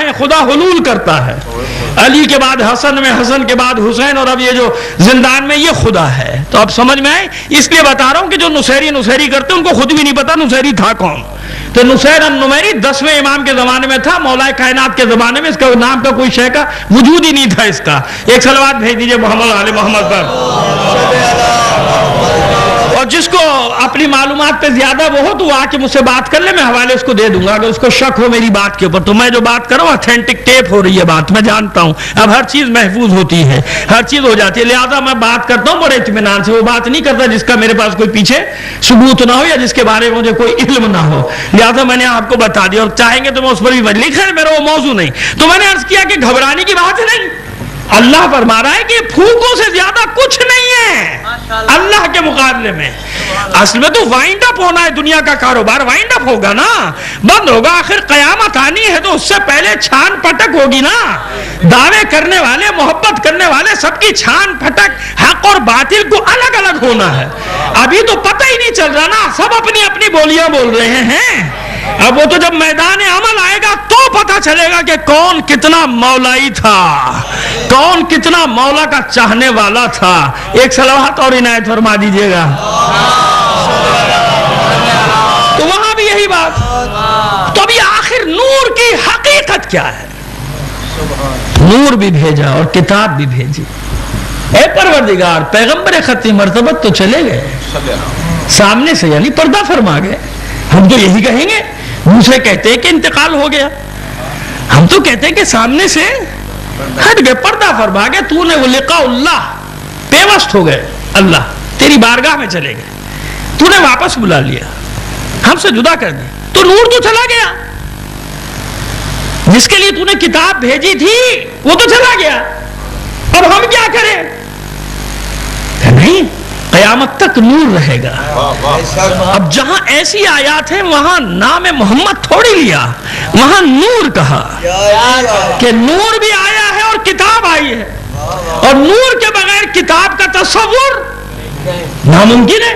ہیں خدا حلول کرتا ہے. علی کے بعد حسن میں، حسن کے بعد حسین، اور اب یہ جو زندان میں یہ خدا ہے. تو اب سمجھ میں آئے. اس لیے بتا رہا ہوں کہ جو نصیری کرتے ان کو خود بھی نہیں پتا نصیری تھا کون. تو نصیر النمیری 10ویں امام کے زمانے میں تھا، مولا کائنات کے زمانے میں اس کا نام کا کوئی شے کا وجود ہی نہیں تھا. اس کا ایک صلوات بھیج دیجئے محمد علی محمد پر. اور جس کو اپنی معلومات پہ زیادہ وہ ہو تو وہ آ کے مجھ سے بات کر لے، میں حوالے اس کو دے دوں گا. اگر اس کو شک ہو میری بات کے اوپر تو میں جو بات کر رہا ہوں اتھینٹک ٹیپ ہو رہی ہے بات، میں جانتا ہوں. اب ہر چیز محفوظ ہوتی ہے، ہر چیز ہو جاتی ہے، لہذا میں بات کرتا ہوں بڑے اطمینان سے. وہ بات نہیں کرتا جس کا میرے پاس کوئی پیچھے ثبوت نہ ہو یا جس کے بارے میں مجھے کوئی علم نہ ہو. لہذا میں نے آپ کو بتا دیا، اور چاہیں گے تو میں اس پر بھی لکھا ہے، میرا وہ موضوع نہیں. تو میں نے عرض کیا کہ گھبرانے کی بات نہیں. اللہ فرما رہا ہے کہ پھوکوں سے زیادہ کچھ نہیں ہے اللہ کے مقابلے میں. اصل میں تو وائنڈ اپ ہونا ہے، دنیا کا کاروبار وائنڈ اپ ہوگا نا، بند ہوگا. آخر قیامت آنی ہے تو اس سے پہلے چھان پھٹک ہوگی نا. دعوے کرنے والے، محبت کرنے والے، سب کی چھان پھٹک، حق اور باطل کو الگ الگ ہونا ہے. ابھی تو پتہ ہی نہیں چل رہا نا، سب اپنی اپنی بولیاں بول رہے ہیں. اب وہ تو جب میدان عمل آئے گا تو پتہ چلے گا کہ کون کتنا مولائی تھا، کون کتنا مولا کا چاہنے والا تھا. ایک صلوات اور عنایت فرما دیجئے گا. تو وہاں بھی یہی بات. تو ابھی آخر نور کی حقیقت کیا ہے؟ نور بھی بھیجا اور کتاب بھی بھیجی. اے پروردگار، پیغمبر ختم مرتبت تو چلے گئے سامنے سے، یعنی پردہ فرما گئے. ہم تو یہی کہیں گے. دوسرے کہتے ہیں کہ انتقال ہو گیا، ہم تو کہتے ہیں کہ سامنے سے ہٹ گئے، پردہ فرما گئے. تو نے وہ لقاء اللہ، پیوست ہو گئے، اللہ تیری بارگاہ میں چلے گئے. تو نے واپس بلا لیا، ہم سے جدا کر دی. تو نور تو چلا گیا، جس کے لیے تو نے کتاب بھیجی تھی وہ تو چلا گیا. اب ہم کیا کریں؟ نہیں، قیامت تک نور رہے گا. اب جہاں ایسی آیات ہیں وہاں نام محمد تھوڑی لیا، وہاں نور کہا کہ نور بھی آیا ہے اور کتاب آئی ہے، اور نور کے بغیر کتاب کا تصور ناممکن ہے.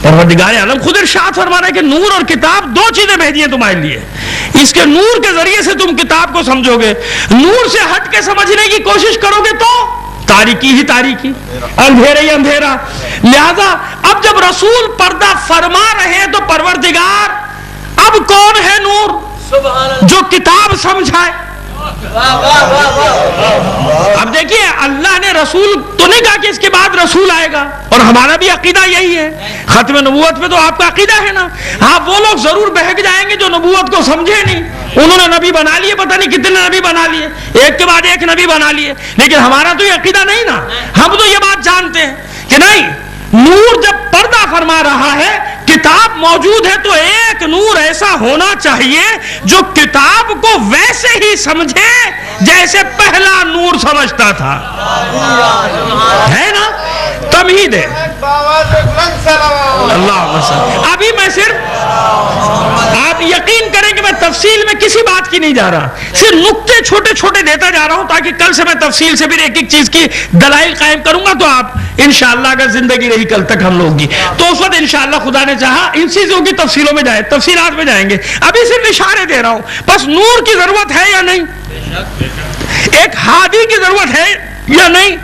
پروردگار عالم خود ارشاد فرما رہا ہے کہ نور اور کتاب دو چیزیں بھیجی ہیں تمہارے لیے. اس کے نور کے ذریعے سے تم کتاب کو سمجھو گے، نور سے ہٹ کے سمجھنے کی کوشش کرو گے تو تاریکی ہی تاریکی، اندھیرا ہی اندھیرا. لہذا اب جب رسول پردہ فرما رہے ہیں تو پروردگار اب کون ہے نور جو کتاب سمجھائے؟ اب دیکھیے، اللہ نے رسول تو نہیں کہا کہ اس کے بعد رسول آئے گا، اور ہمارا بھی عقیدہ یہی ہے. ختم نبوت میں تو آپ کا عقیدہ ہے نا. ہاں، وہ لوگ ضرور بہک جائیں گے جو نبوت کو سمجھے نہیں. انہوں نے نبی بنا لیے، پتہ نہیں کتنے نبی بنا لیے، ایک کے بعد ایک نبی بنا لیے. لیکن ہمارا تو یہ عقیدہ نہیں نا. ہم تو یہ بات جانتے ہیں کہ نہیں، نور جب پردہ فرما رہا ہے، کتاب موجود ہے، تو ایک نور ایسا ہونا چاہیے جو کتاب کو ویسے ہی سمجھے جیسے پہلا نور سمجھتا تھا. ہے نا؟ تمہید ہے. اللہ. ابھی میں صرف، آپ یقین کریں کہ میں تفصیل میں کسی بات کی نہیں جا رہا، صرف نقطے چھوٹے چھوٹے دیتا جا رہا ہوں تاکہ کل سے میں تفصیل سے بھی ایک ایک چیز کی دلائل قائم کروں گا. تو آپ انشاءاللہ اگر زندگی رہی کل تک ہم لوگ کی تو اس وقت انشاءاللہ خدا نے چاہا ان چیزوں کی تفصیلوں میں جائے، تفصیلات میں جائیں گے. ابھی صرف اشارے دے رہا ہوں. بس نور کی ضرورت ہے یا نہیں؟ ایک ہادی کی ضرورت ہے یا نہیں؟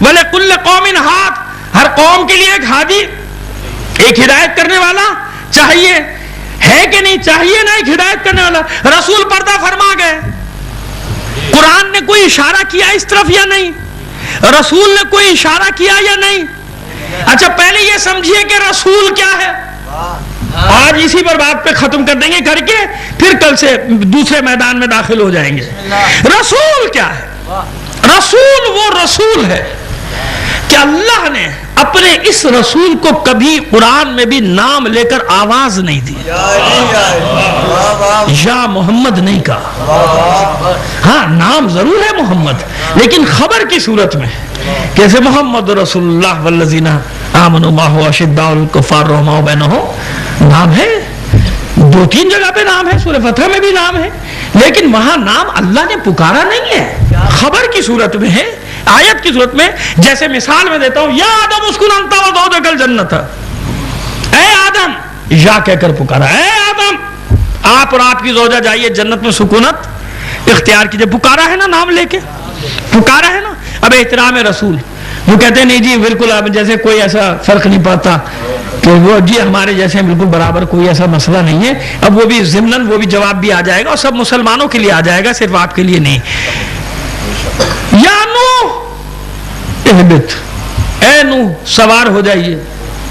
وَلِكُلِّ قَوْمٍ ہاد، ہر قوم کے لیے ایک ہادی، ایک ہدایت کرنے والا چاہیے. ہے کہ نہیں چاہیے نا ایک ہدایت کرنے والا؟ رسول پردہ فرما گئے، قرآن نے کوئی اشارہ کیا اس طرف یا نہیں؟ رسول نے کوئی اشارہ کیا یا نہیں؟ اچھا، پہلے یہ سمجھیے کہ رسول کیا ہے. آج اسی پر بات پہ ختم کر دیں گے کر کے، پھر کل سے دوسرے میدان میں داخل ہو جائیں گے. رسول کیا ہے؟ رسول وہ رسول ہے کہ اللہ نے اپنے اس رسول کو کبھی قرآن میں بھی نام لے کر آواز نہیں دی، یا محمد نہیں کہا. ہاں، نام ضرور ہے محمد، لیکن خبر کی صورت میں، کیسے محمد رسول اللہ والذین آمنوا معہ اشداء علی الکفار رحماء بینہم، نام ہے. 2-3 جگہ پہ نام ہے، سورہ فتح میں بھی نام ہے، لیکن وہاں نام اللہ نے پکارا نہیں ہے، خبر کی صورت میں ہے، آیت کی صورت میں. جیسے مثال میں دیتا ہوں، یا آدم اسکن انت وزوجک الجنۃ، اے آدم، یا کہہ کر پکارا، اے آدم آپ اور آپ کی زوجہ جائیے جنت میں سکونت اختیار کیجئے. پکارا ہے نا نام لے کے, پکارا ہے نا. اب احترام رسول, وہ کہتے ہیں نہیں جی بالکل اب جیسے کوئی ایسا فرق نہیں پڑتا کہ وہ جی ہمارے جیسے بالکل برابر, کوئی ایسا مسئلہ نہیں ہے. اب وہ بھی ضمناً وہ بھی جواب بھی آ جائے گا اور سب مسلمانوں کے لیے آ جائے گا, صرف آپ کے لیے نہیں. یا نوح اہبط, اے نوح سوار ہو جائیے,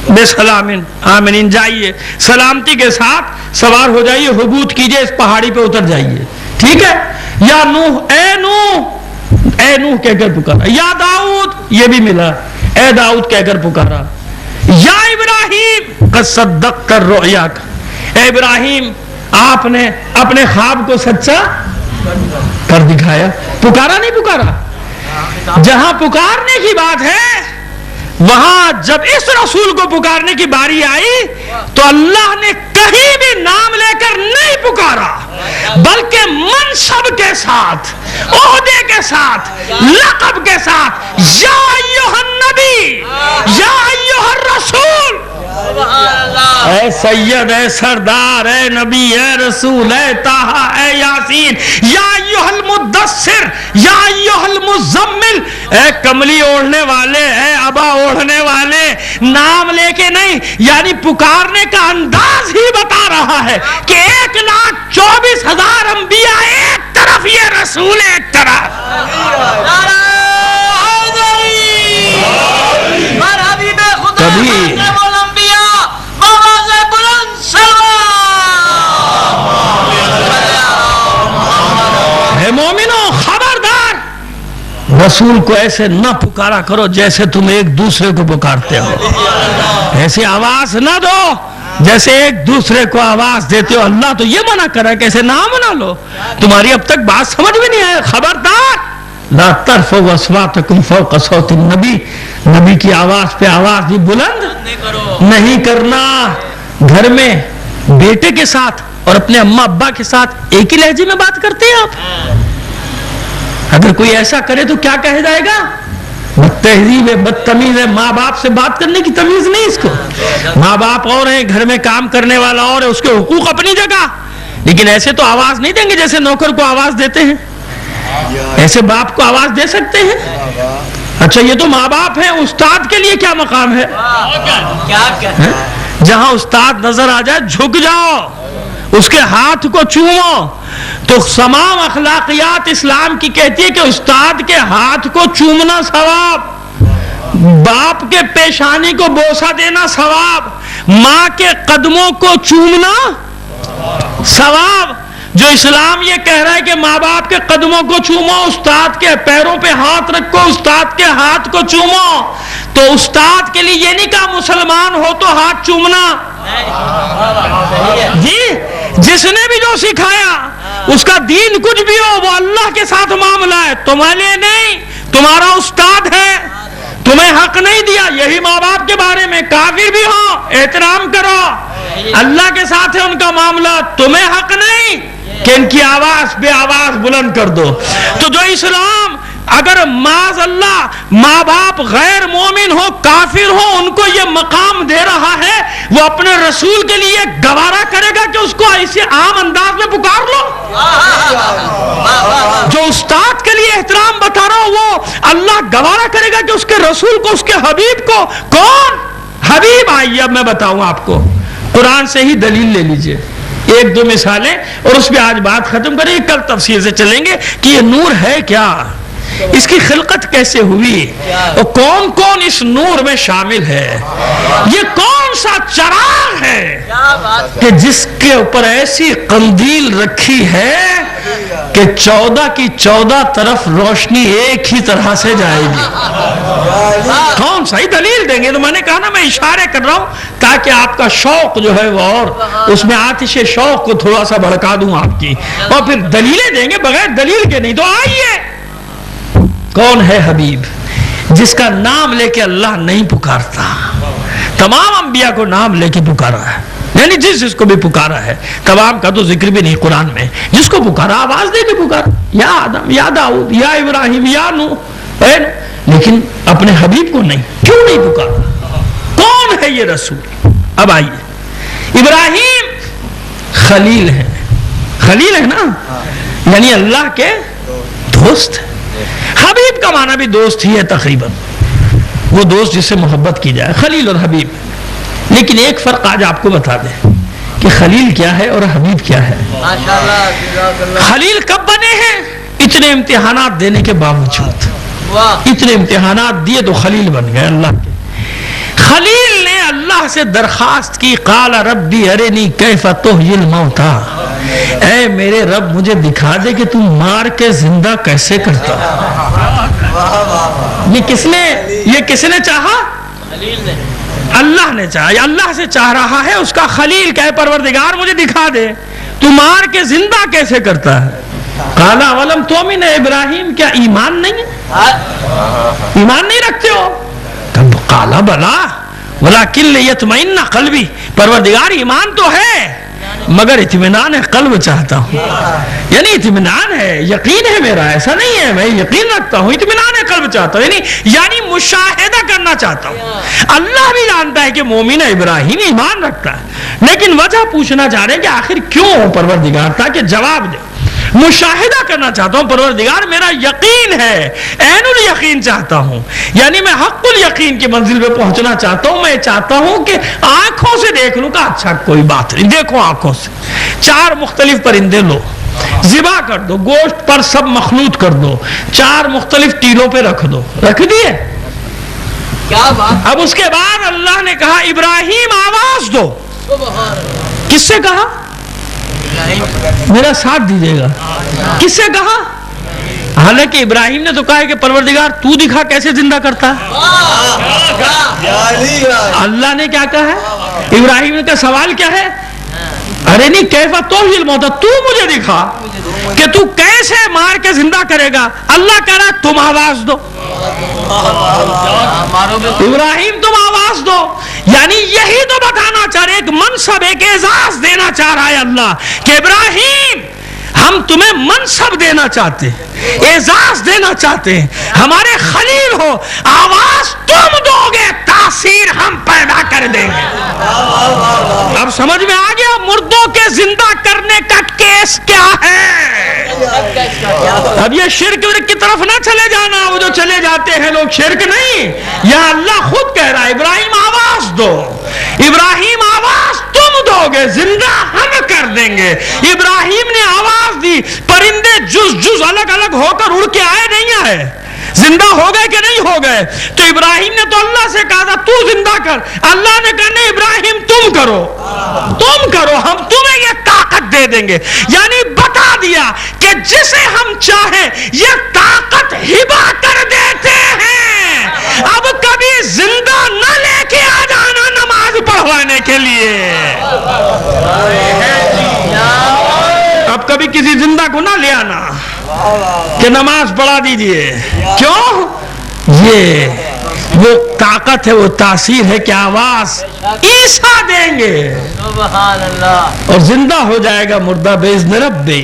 بے سلامن آمنین, جائیے سلامتی کے ساتھ سوار ہو جائیے, حبوط کیجئے, اس پہاڑی پہ اتر جائیے. ٹھیک ہے, یا نوح, اے نوح, اے نوح کہہ کر پکارا. یا داؤد, یہ بھی ملا, اے داؤد کہہ کر پکارا. یا ابراہیم قد صدقت الرؤیاک, اے ابراہیم آپ نے اپنے خواب کو سچا کر دکھایا. پکارا نہیں پکارا؟ جہاں پکارنے کی بات ہے وہاں جب اس رسول کو پکارنے کی باری آئی تو اللہ نے کہیں بھی نام لے کر نہیں پکارا, بلکہ منصب کے ساتھ, عہدے کے ساتھ, لقب کے ساتھ, یا ایھا النبی, یا ایھا الرسول, اے سید, اے سردار, اے نبی, اے رسول, اے طٰہٰ, اے یاسین, یا ایھا المدثر, یا ایھا المزمل, اے کملی اوڑھنے والے, اے ابا اوڑھنے والے, نام لے کے نہیں. یعنی پکارنے کا انداز ہی بتا رہا ہے کہ 1,24,000 انبیاء ایک طرف, یہ رسول ایک طرف. کبھی مومنوں خبردار, رسول کو ایسے نہ پکارا کرو جیسے تم ایک دوسرے کو پکارتے ہو. ایسی آواز نہ دو جیسے ایک دوسرے کو آواز دیتے ہو. اللہ تو یہ منع کرا کہ ایسے نام نہ لو. تمہاری اب تک بات سمجھ میں نہیں آئی. خبردار, لا ترفعوا اصواتکم فوق صوت النبی, نبی کی آواز پہ آواز بھی بلند نہیں کرنا. گھر میں بیٹے کے ساتھ اور اپنے اماں ابا کے ساتھ ایک ہی لہجے میں بات کرتے ہیں آپ. اگر کوئی ایسا کرے تو کیا کہا جائے گا؟ بدتہذیب ہے, بدتمیز ہے. ماں باپ سے بات کرنے کی تمیز نہیں اس کو. ماں باپ اور ہیں, گھر میں کام کرنے والا اور ہے, اس کے حقوق اپنی جگہ, لیکن ایسے تو آواز نہیں دیں گے جیسے نوکر کو آواز دیتے ہیں. ایسے باپ کو آواز دے سکتے ہیں؟ اچھا یہ تو ماں باپ ہیں, استاد کے لیے کیا مقام ہے؟ جہاں استاد نظر آ جائے جھک جاؤ, اس کے ہاتھ کو چومو. تو تمام اخلاقیات اسلام کی کہتی ہے کہ استاد کے ہاتھ کو چومنا ثواب, باپ کے پیشانی کو بوسہ دینا ثواب, ماں کے قدموں کو چومنا ثواب. جو اسلام یہ کہہ رہا ہے کہ ماں باپ کے قدموں کو چومو, استاد کے پیروں پہ ہاتھ رکھو, استاد کے ہاتھ کو چومو, تو استاد کے لیے یہ نہیں کہا مسلمان ہو تو ہاتھ چومنا. جی جس نے بھی جو سکھایا اس کا دین کچھ بھی ہو, وہ اللہ کے ساتھ معاملہ ہے, تمہارے نہیں. تمہارا استاد ہے, تمہیں حق نہیں دیا. یہی ماں باپ کے بارے میں, کافر بھی ہو احترام کرو, اللہ کے ساتھ ہے ان کا معاملہ, تمہیں حق نہیں کہ ان کی آواز بے آواز بلند کر دو. تو جو اسلام اگر معاذ اللہ ماں باپ غیر مومن ہو, کافر ہو, ان کو یہ مقام دے رہا ہے, وہ اپنے رسول کے لیے گوارا کرے گا کہ اس کو ایسے عام انداز میں پکار لو؟ جو استاد کے لیے احترام بتا رہا ہو وہ اللہ گوارا کرے گا کہ اس کے رسول کو, اس کے حبیب کو. کون حبیب؟ آئیے اب میں بتاؤں آپ کو, قرآن سے ہی دلیل لے لیجئے, ایک دو مثالیں, اور اس پہ آج بات ختم کریں گے. کل تفصیل سے چلیں گے کہ یہ نور ہے کیا, اس کی خلقت کیسے ہوئی, اور کون کون اس نور میں شامل ہے, یہ کون سا چراغ ہے کہ جس کے اوپر ایسی قندیل رکھی ہے کہ 14 کی 14 طرف روشنی ایک ہی طرح سے جائے گی. کون سا ہی دلیل دیں گے؟ تو میں نے کہا نا میں اشارے کر رہا ہوں تاکہ آپ کا شوق جو ہے وہ, اور اس میں آتش شوق کو تھوڑا سا بھڑکا دوں آپ کی, اور پھر دلیلیں دیں گے بغیر دلیل کے نہیں. تو آئیے, کون ہے حبیب جس کا نام لے کے اللہ نہیں پکارتا؟ تمام انبیاء کو نام لے کے پکارا ہے, یعنی جس کو بھی پکارا ہے. تمام کا تو ذکر بھی نہیں قرآن میں, جس کو پکارا آواز دے کے پکارا, یا آدم, یا داؤد, یا ابراہیم, یا نوح, لیکن اپنے حبیب کو نہیں. کیوں نہیں پکارا؟ کون ہے یہ رسول؟ اب آئیے, ابراہیم خلیل ہے, خلیل ہے نا, یعنی اللہ کے دوست. حبیب کا معنی بھی دوست ہی ہے تقریباً, وہ دوست جس سے محبت کی جائے, خلیل اور حبیب. لیکن ایک فرق آج آپ کو بتا دیں کہ خلیل کیا ہے اور حبیب کیا ہے. خلیل کب بنے ہیں؟ اتنے امتحانات دینے کے باوجود, اتنے امتحانات دیے تو خلیل بن گئے اللہ کے. خلیل نے اللہ سے درخواست کی, قال ربی ارنی کیف تحیی الموتی, اے میرے رب مجھے دکھا دے کہ تم مار کے زندہ کیسے کرتا. یہ کس نے چاہا؟ اللہ نے چاہا. اللہ سے چاہ رہا ہے اس کا خلیل, کہ پروردگار مجھے دکھا دے تو مار کے زندہ کیسے کرتا ہے. قال اولم تؤمن ابراہیم, کیا ایمان نہیں ہے؟ ایمان نہیں رکھتے ہو؟ قال بلا ولکن لیطمئن قلبی, پروردگار ایمان تو ہے مگر اطمینان قلب چاہتا ہوں. یعنی اطمینان ہے, یقین ہے میرا, ایسا نہیں ہے میں یقین رکھتا ہوں, اطمینان قلب چاہتا ہوں, یعنی مشاہدہ کرنا چاہتا ہوں. اللہ بھی جانتا ہے کہ مومن ابراہیم ایمان رکھتا ہے, لیکن وجہ پوچھنا چاہ رہے ہیں کہ آخر کیوں پروردگار, تاکہ جواب دے. مشاہدہ کرنا چاہتا ہوں پروردگار, میرا یقین ہے, عین الیقین چاہتا ہوں, یعنی میں حق الیقین کی منزل پہ پہنچنا چاہتا ہوں. میں چاہتا ہوں کہ آنکھوں سے دیکھ لوں, کہ اچھا کوئی بات نہیں, دیکھو آنکھوں سے 4 مختلف پرندے لو, ذبح کر دو, گوشت پر سب مخلوط کر دو, 4 مختلف تیلوں پہ رکھ دو, رکھ دیے. کیا بات. اب اس کے بعد اللہ نے کہا ابراہیم آواز دو. کس سے کہا؟ میرا ساتھ دیجیے گا. کس سے کہا؟ حالانکہ ابراہیم نے تو کہا ہے کہ پروردگار تو دکھا کیسے زندہ کرتا ہے. اللہ نے کیا کہا ہے؟ ابراہیم نے کہا سوال کیا ہے؟ ارے نہیں کیفا تحیی الموتی, تو مجھے دکھا کہ تو کیسے مار کے زندہ کرے گا. اللہ کہہ رہا تم آواز دو. ابراہیم تم آواز دو, یعنی یہی تو بتانا چاہ رہے, ایک منصب, ایک اعزاز دینا چاہ رہا ہے اللہ کہ ابراہیم ہم تمہیں منصب دینا چاہتے ہیں, اعزاز دینا چاہتے ہیں, ہمارے خلیل ہو, آواز تم دو گے, تاثیر ہم پیدا کر دیں گے. اب سمجھ میں آ گیا مردوں کے زندہ کرنے کا کیس کیا ہے. اب یہ شرک کی طرف نہ چلے جانا, وہ جو چلے جاتے ہیں لوگ, شرک نہیں, یا اللہ خود کہہ رہا ہے ابراہیم آواز دو, ابراہیم آواز تم دو گے, زندہ ہم کر دیں گے. ابراہیم نے آواز دی, پرندے جز الگ الگ ہو کر اڑ کے آئے نہیں آئے, زندہ ہو گئے کہ نہیں ہو گئے. تو ابراہیم نے تو اللہ سے کہا تھا تو زندہ کر, اللہ نے کہا نہیں ابراہیم تم کرو, تم کرو, ہم تمہیں یہ طاقت دے دیں گے. یعنی بتا دیا کہ جسے ہم چاہیں یہ طاقت ہبا کر دیتے ہیں. اب کبھی زندہ نہ لے کے آ جانا نماز پڑھوانے کے لیے, اب کبھی کسی زندہ کو نہ لے آنا کہ نماز پڑھا دیجئے. کیوں؟ یہ وہ طاقت ہے, وہ تاثیر ہے کہ آواز عیسیٰ دیں گے اور زندہ ہو جائے گا مردہ باذن ربی.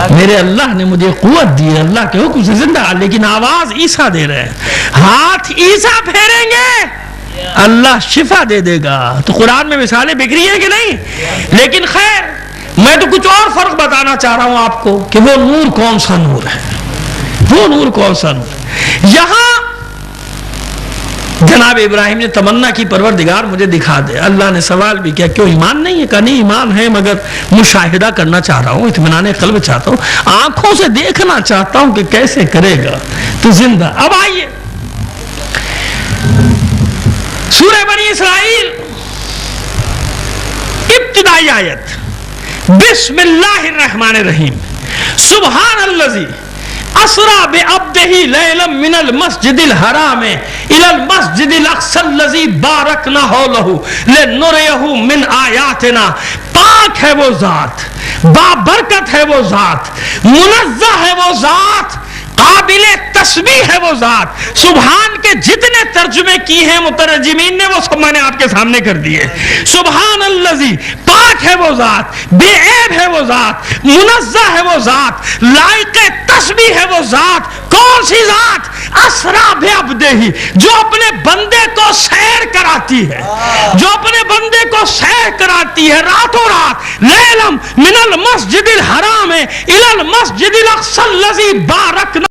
میرے اللہ نے مجھے قوت دی ہے, اللہ کے حکم سے زندہ, لیکن آواز عیسیٰ دے رہے ہیں. ہاتھ عیسیٰ پھیریں گے اللہ شفا دے دے گا. تو قرآن میں مثالیں بکھری ہیں کہ نہیں, لیکن خیر میں تو کچھ اور فرق بتانا چاہ رہا ہوں آپ کو کہ وہ نور کون سا نور ہے, وہ نور کون سا نور. یہاں جناب ابراہیم نے تمنا کی پروردگار مجھے دکھا دے. اللہ نے سوال بھی کیا کیوں ایمان نہیں ہے؟ کہا نہیں ایمان ہے مگر مشاہدہ کرنا چاہ رہا ہوں, اطمینان قلب چاہتا ہوں, آنکھوں سے دیکھنا چاہتا ہوں کہ کیسے کرے گا تو زندہ. اب آئیے سورہ بنی اسرائیل ابتدائی آیت, بسم اللہ الرحمن الرحیم. سبحان الذی اسرا بعبدہ لیلا من المسجد الحرام الى المسجد الاقصی الذی بارکنا حولہ لنریہ من آیاتنا. پاک ہے وہ ذات, بابرکت ہے وہ ذات, منزہ ہے وہ ذات, قابل تسبیح ہے وہ ذات. سبحان کے جتنے ترجمے کی ہیں مترجمین نے وہ سب میں نے آپ کے سامنے کر دیے. سبحان الذی, پاک ہے وہ ذات, بے عیب ہے وہ ذات, منزہ ہے وہ ذات, لائق تسبیح ہے وہ ذات. کون سی ذات؟ اسرا بعبدہ، جو اپنے بندے کو سیر کراتی ہے، جو اپنے بندے کو سیر کراتی ہے راتوں رات، لیلم من المسجد الحرام الى المسجد الاقصی الذی بارکنا